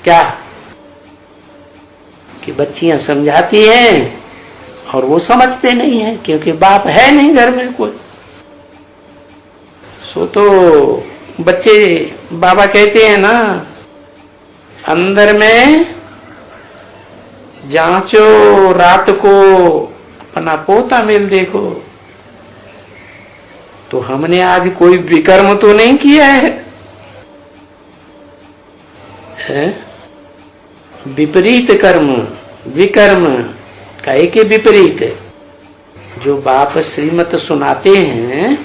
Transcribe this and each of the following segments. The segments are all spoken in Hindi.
क्या कि बच्चियां समझाती हैं और वो समझते नहीं है, क्योंकि बाप है नहीं घर में कोई। सो तो बच्चे, बाबा कहते हैं ना, अंदर में जांचो रात को अपना पोता मेल देखो। तो हमने आज कोई विकर्म तो नहीं किया है? विपरीत कर्म, विकर्म काहे के विपरीत? जो बाप श्रीमत सुनाते हैं,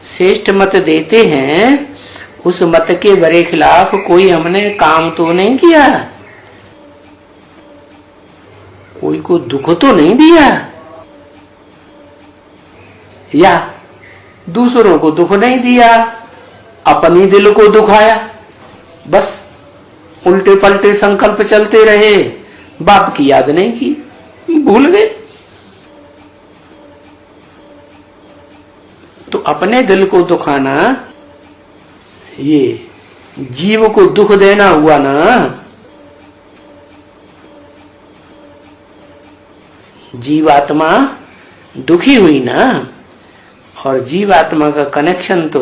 श्रेष्ठ मत देते हैं, उस मत के बड़े खिलाफ कोई हमने काम तो नहीं किया, कोई को दुख तो नहीं दिया, या दूसरों को दुख नहीं दिया, अपनी दिल को दुखाया, बस उल्टे पलटे संकल्प चलते रहे, बाप की याद नहीं की, भूल गए। तो अपने दिल को दुखाना, ये जीव को दुख देना हुआ ना। जीवात्मा दुखी हुई ना, और जीवात्मा का कनेक्शन तो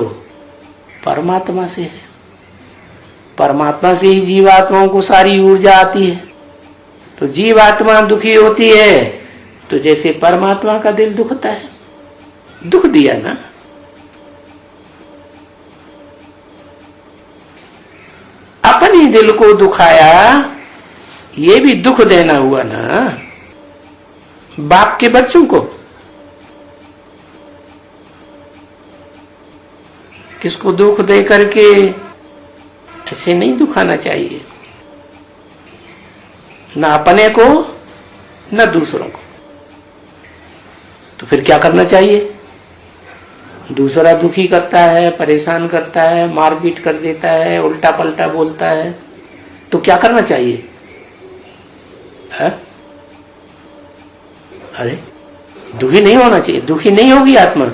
परमात्मा से है। परमात्मा से ही जीवात्माओं को सारी ऊर्जा आती है। तो जीवात्मा दुखी होती है तो जैसे परमात्मा का दिल दुखता है, दुख दिया ना। अपनी दिल को दुखाया, ये भी दुख देना हुआ ना बाप के बच्चों को। किसको दुख दे करके ऐसे नहीं दुखाना चाहिए, न अपने को न दूसरों को। तो फिर क्या करना चाहिए? दूसरा दुखी करता है, परेशान करता है, मारपीट कर देता है, उल्टा पलटा बोलता है, तो क्या करना चाहिए? है? अरे दुखी नहीं होना चाहिए। दुखी नहीं होगी आत्मा?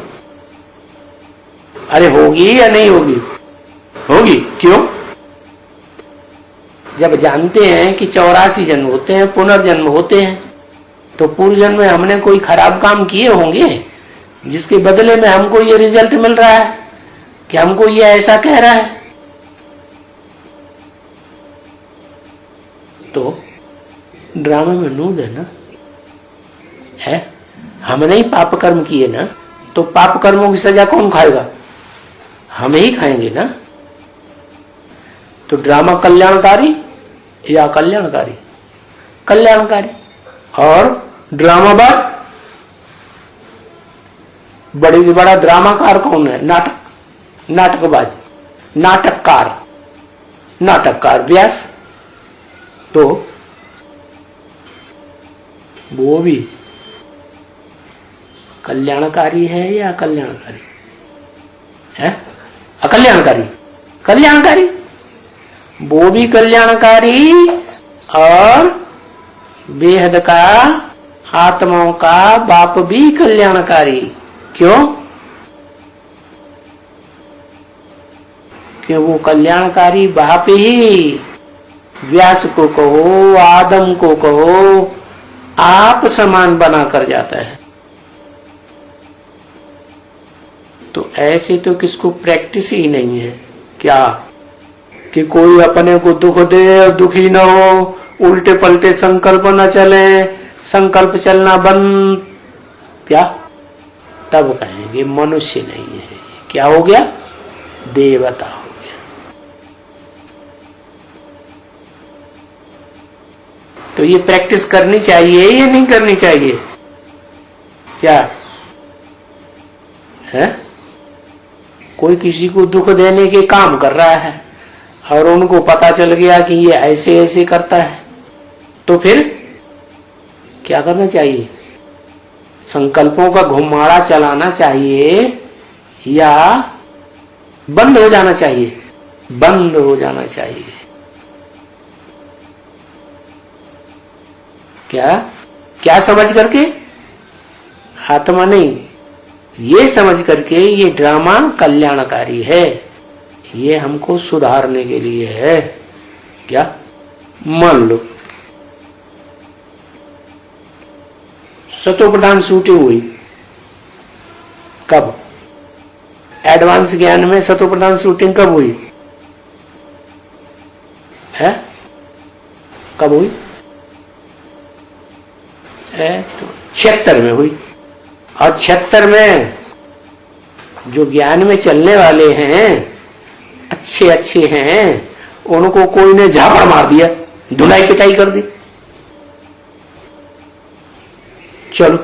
अरे होगी या नहीं होगी? होगी। क्यों? जब जानते हैं कि 84 जन्म होते हैं, पुनर्जन्म होते हैं, तो पूर्व जन्म में हमने कोई खराब काम किए होंगे जिसके बदले में हमको ये रिजल्ट मिल रहा है कि हमको ये ऐसा कह रहा है। तो ड्रामा में नूद है ना, है? हमने ही पाप कर्म किए ना, तो पाप कर्मों की सजा कौन खाएगा? हम ही खाएंगे ना। तो ड्रामा कल्याणकारी या कल्याणकारी? कल्याणकारी। और ड्रामाबाज, बड़ी बड़ा ड्रामाकार कौन है? नाटक, नाटकबाज, नाटककार, नाटककार व्यास। तो वो भी कल्याणकारी है या अकल्याणकारी है? अकल्याणकारी। कल्याणकारी, वो भी कल्याणकारी और बेहद का आत्माओं का बाप भी कल्याणकारी। क्यों? कि वो कल्याणकारी बाप ही व्यास को कहो, आदम को कहो, आप समान बना कर जाता है। तो ऐसे तो किसको प्रैक्टिस ही नहीं है क्या कि कोई अपने को दुख दे और दुखी न हो, उल्टे पलटे संकल्प न चले, संकल्प चलना बंद, क्या? तब कहेंगे मनुष्य नहीं है। क्या हो गया? देवता हो गया। तो ये प्रैक्टिस करनी चाहिए या नहीं करनी चाहिए? क्या है? कोई किसी को दुख देने के काम कर रहा है और उनको पता चल गया कि ये ऐसे ऐसे करता है, तो फिर क्या करना चाहिए? संकल्पों का घुमाड़ा चलाना चाहिए या बंद हो जाना चाहिए? बंद हो जाना चाहिए। क्या? क्या समझ करके? आत्मा नहीं, ये समझ करके ये ड्रामा कल्याणकारी है, ये हमको सुधारने के लिए है। क्या? मान लो सतो प्रधान शूटिंग हुई, कब? एडवांस ज्ञान में सतो प्रधान शूटिंग कब हुई है? कब हुई? तो 76 में हुई। और 76 में जो ज्ञान में चलने वाले हैं, अच्छे अच्छे हैं, उनको कोई ने झापड़ मार दिया, धुलाई पिटाई कर दी। चलो,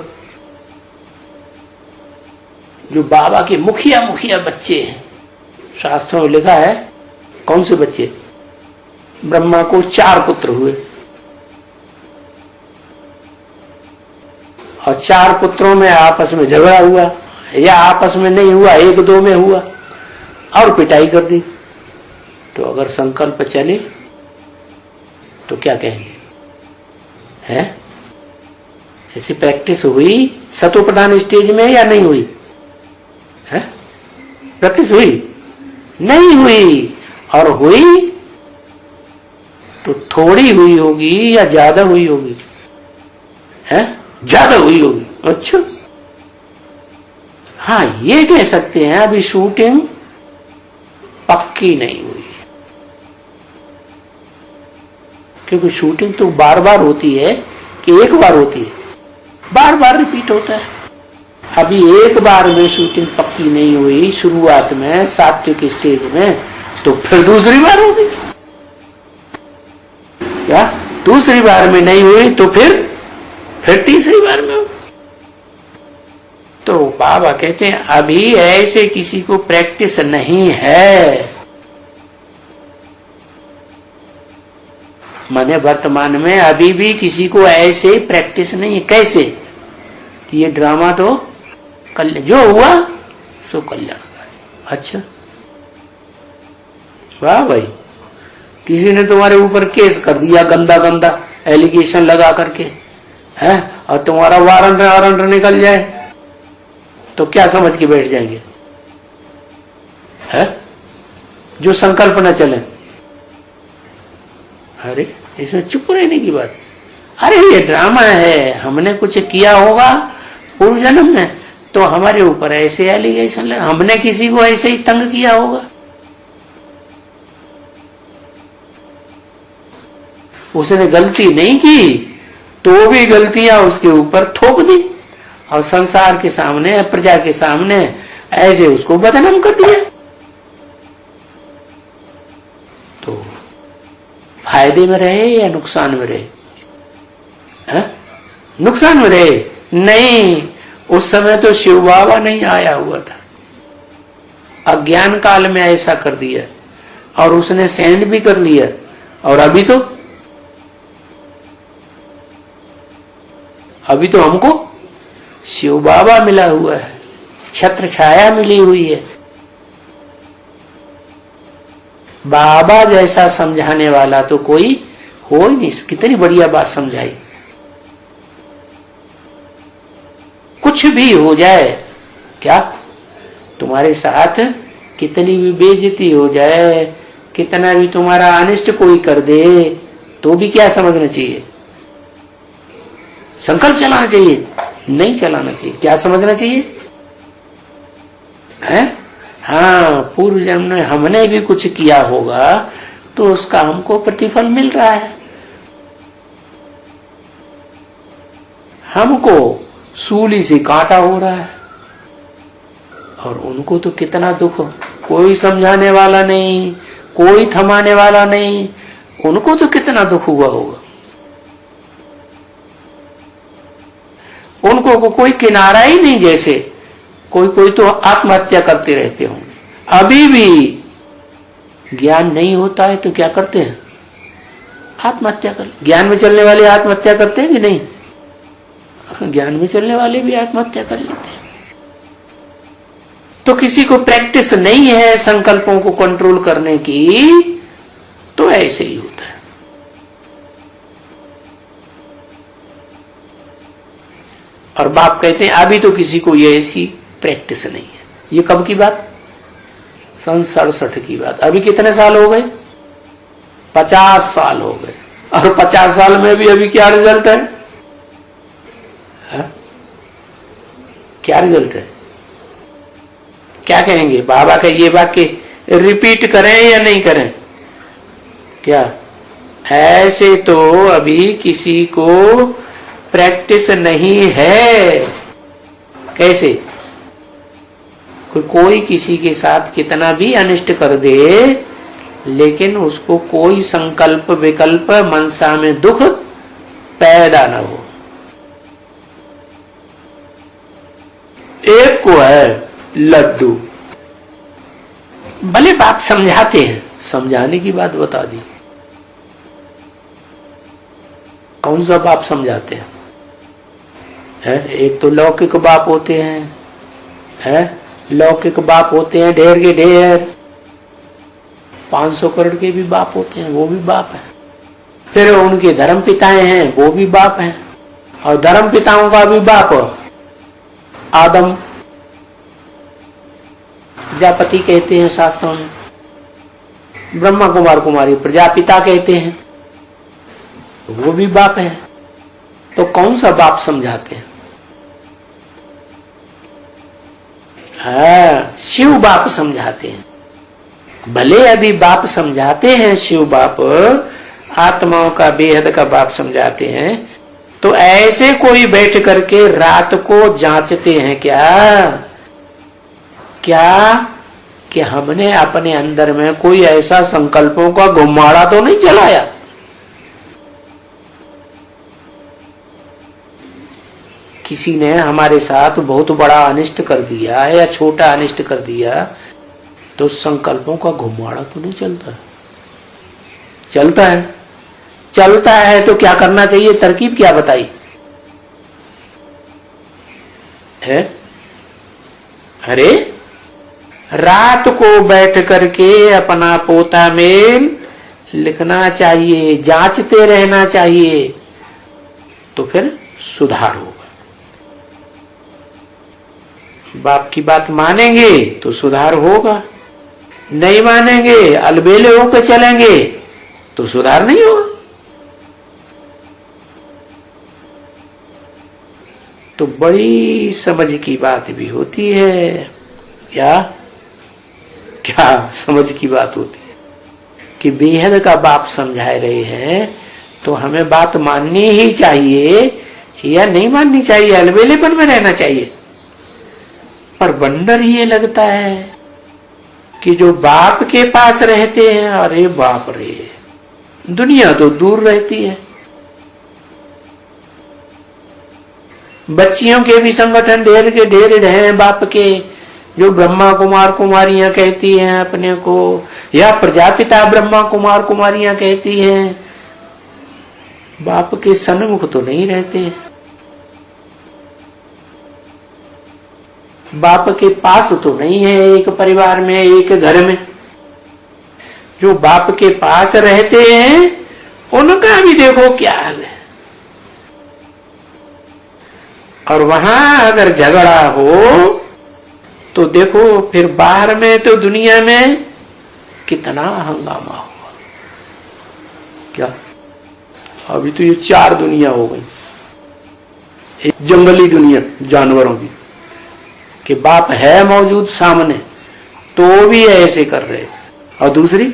जो बाबा के मुखिया मुखिया बच्चे हैं, शास्त्रों में लिखा है, कौन से बच्चे? ब्रह्मा को 4 पुत्र हुए और 4 पुत्रों में आपस में झगड़ा हुआ, या आपस में नहीं हुआ, 1-2 में हुआ और पिटाई कर दी। तो अगर संकल्प चले तो क्या कहेंगे? है ऐसी प्रैक्टिस हुई सतो प्रधान स्टेज में या नहीं हुई? है प्रैक्टिस हुई? नहीं हुई। और हुई तो थोड़ी हुई होगी या ज्यादा हुई होगी? है ज्यादा हुई होगी। अच्छा, हाँ ये कह सकते हैं अभी शूटिंग पक्की नहीं हुई, क्योंकि शूटिंग तो बार बार होती है कि एक बार होती है? बार बार रिपीट होता है। अभी एक बार में शूटिंग पक्की नहीं हुई शुरुआत में सात्विक स्टेज में, तो फिर दूसरी बार होगी क्या? दूसरी बार में नहीं हुई तो फिर तीसरी बार में होगी। तो बाबा कहते हैं अभी ऐसे किसी को प्रैक्टिस नहीं है, माने वर्तमान में अभी भी किसी को ऐसे प्रैक्टिस नहीं है। कैसे? ये ड्रामा तो जो हुआ सो कल्याणकारी। अच्छा वाह भाई, किसी ने तुम्हारे ऊपर केस कर दिया, गंदा गंदा एलिगेशन लगा करके, है, और तुम्हारा वारंट निकल जाए तो क्या समझ के बैठ जाएंगे? है जो संकल्प न चले। अरे इसमें चुप रहने की बात। अरे ये ड्रामा है, हमने कुछ किया होगा पूर्व जन्म में तो हमारे ऊपर ऐसे एलिगेशन लगा, हमने किसी को ऐसे ही तंग किया होगा, उसने गलती नहीं की तो भी गलतियां उसके ऊपर थोप दी और संसार के सामने, प्रजा के सामने ऐसे उसको बदनाम कर दिया। तो फायदे में रहे या नुकसान में रहे? है? नुकसान में रहे। नहीं, उस समय तो शिव बाबा नहीं आया हुआ था, अज्ञान काल में ऐसा कर दिया और उसने सेंड भी कर लिया। और अभी तो हमको शिव बाबा मिला हुआ है, छत्र छाया मिली हुई है। बाबा जैसा समझाने वाला तो कोई हो ही नहीं। कितनी बढ़िया बात समझाई। कुछ भी हो जाए, क्या तुम्हारे साथ कितनी भी बेइज्जती हो जाए, कितना भी तुम्हारा अनिष्ट कोई कर दे, तो भी क्या समझना चाहिए? संकल्प चलाना चाहिए? नहीं चलाना चाहिए। क्या समझना चाहिए? है हाँ, पूर्व जन्म में हमने भी कुछ किया होगा तो उसका हमको प्रतिफल मिल रहा है। हमको सूली से कांटा हो रहा है और उनको तो कितना दुख, कोई समझाने वाला नहीं, कोई थमाने वाला नहीं, उनको तो कितना दुख हुआ होगा। उनको को कोई किनारा ही नहीं, जैसे कोई तो आत्महत्या करते रहते होंगे। अभी भी ज्ञान नहीं होता है तो क्या करते हैं? आत्महत्या कर। ज्ञान में चलने वाले आत्महत्या करते हैं कि नहीं? ज्ञान में चलने वाले भी आत्महत्या कर लेते हैं। तो किसी को प्रैक्टिस नहीं है संकल्पों को कंट्रोल करने की, तो ऐसे ही होता है। और बाप कहते हैं अभी तो किसी को ये ऐसी प्रैक्टिस नहीं है। ये कब की बात? सन 67 की बात। अभी कितने साल हो गए? 50 साल हो गए। और 50 साल में भी अभी क्या रिजल्ट है? क्या रिजल्ट है? क्या कहेंगे? बाबा का ये वाक्य रिपीट करें या नहीं करें? क्या ऐसे तो अभी किसी को प्रैक्टिस नहीं है। कैसे? कोई किसी के साथ कितना भी अनिष्ट कर दे, लेकिन उसको कोई संकल्प विकल्प मनसा में दुख पैदा न हो। एक को है लड्डू, भले बात समझाते हैं, समझाने की बात बता दी। कौन सा बाप समझाते हैं? एक तो लौकिक बाप होते हैं, लौकिक बाप होते हैं ढेर के ढेर, 500 करोड़ के भी बाप होते हैं, वो भी बाप है। फिर उनके धर्म पिताएं हैं, वो भी बाप हैं। और धर्म पिताओं का भी बाप आदम, प्रजापति कहते हैं शास्त्रों में, ब्रह्मा कुमार कुमारी प्रजापिता कहते हैं, वो भी बाप है। तो कौन सा बाप समझाते हैं? शिव बाप समझाते हैं। भले अभी बाप समझाते हैं, शिव बाप आत्माओं का बेहद का बाप समझाते हैं, तो ऐसे कोई बैठ करके रात को जांचते हैं क्या कि हमने अपने अंदर में कोई ऐसा संकल्पों का घुमाड़ा तो नहीं चलाया? किसी ने हमारे साथ बहुत बड़ा अनिष्ट कर दिया या छोटा अनिष्ट कर दिया, तो संकल्पों का घुमाड़ा तो नहीं चलता? चलता है। चलता है तो क्या करना चाहिए? तरकीब क्या बताई है? अरे रात को बैठ करके अपना पोता मेल लिखना चाहिए, जांचते रहना चाहिए, तो फिर सुधार होगा। बाप की बात मानेंगे तो सुधार होगा, नहीं मानेंगे अलबेले होकर चलेंगे तो सुधार नहीं होगा। तो बड़ी समझ की बात भी होती है। क्या समझ की बात होती है कि बेहद का बाप समझा रहे हैं, तो हमें बात माननी ही चाहिए या नहीं माननी चाहिए? अलबेलेपन में रहना चाहिए। पर वंडर ये लगता है कि जो बाप के पास रहते हैं, अरे बाप रे, दुनिया तो दूर रहती है। बच्चियों के भी संगठन ढेर के ढेर हैं बाप के, जो ब्रह्मा कुमार कुमारियां कहती हैं अपने को, या प्रजापिता ब्रह्मा कुमार कुमारियां कहती हैं। बाप के सन्मुख तो नहीं रहते, बाप के पास तो नहीं है। एक परिवार में, एक घर में जो बाप के पास रहते हैं, उनका भी देखो क्या हाल है। और वहां अगर झगड़ा हो तो देखो फिर बाहर में तो दुनिया में कितना हंगामा हुआ। क्या अभी तो ये 4 दुनिया हो गई। एक जंगली दुनिया जानवरों की, कि बाप है मौजूद सामने तो भी ऐसे कर रहे, और दूसरी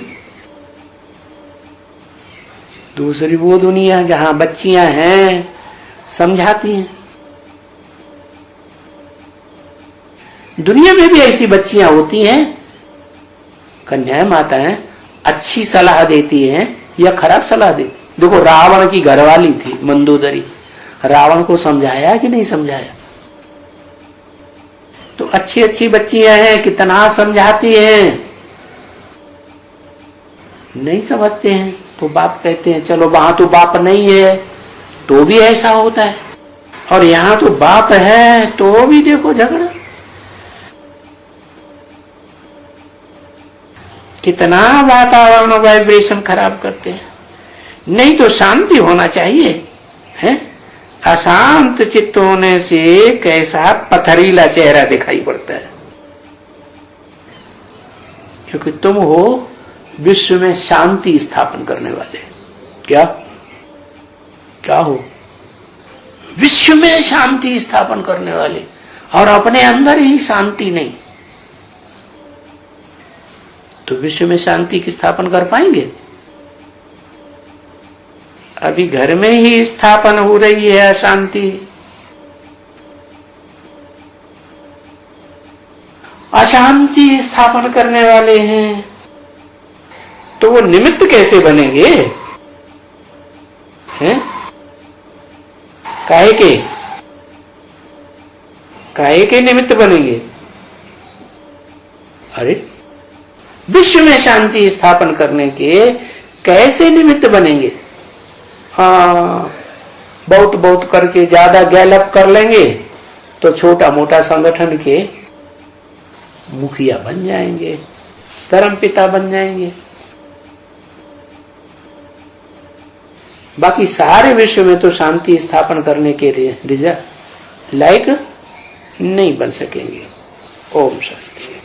वो दुनिया जहां बच्चियां हैं समझाती हैं। दुनिया में भी ऐसी बच्चियां होती हैं, कन्याएं माताएं अच्छी सलाह देती हैं या खराब सलाह देती। देखो रावण की घरवाली थी मंदोदरी, रावण को समझाया कि नहीं समझाया? तो अच्छी अच्छी बच्चियां हैं, कितना समझाती हैं, नहीं समझते हैं। तो बाप कहते हैं चलो वहां तो बाप नहीं है तो भी ऐसा होता है, और यहां तो बाप है तो भी देखो झगड़ा। कितना वातावरण वाइब्रेशन खराब करते हैं। नहीं तो शांति होना चाहिए, है? अशांत चित्त होने से कैसा पथरीला चेहरा दिखाई पड़ता है। क्योंकि तुम हो विश्व में शांति स्थापन करने वाले। क्या क्या हो? विश्व में शांति स्थापन करने वाले, और अपने अंदर ही शांति नहीं, तो विश्व में शांति की स्थापन कर पाएंगे? अभी घर में ही स्थापन हो रही है अशांति। अशांति स्थापन करने वाले हैं, तो वो निमित्त कैसे बनेंगे? हैं? काहे के निमित्त बनेंगे? अरे विश्व में शांति स्थापन करने के कैसे निमित्त बनेंगे? हाँ, बहुत बहुत करके ज्यादा गैलअप कर लेंगे तो छोटा मोटा संगठन के मुखिया बन जाएंगे, परमपिता बन जाएंगे। बाकी सारे विश्व में तो शांति स्थापन करने के लिए लायक नहीं बन सकेंगे। ओम शांति।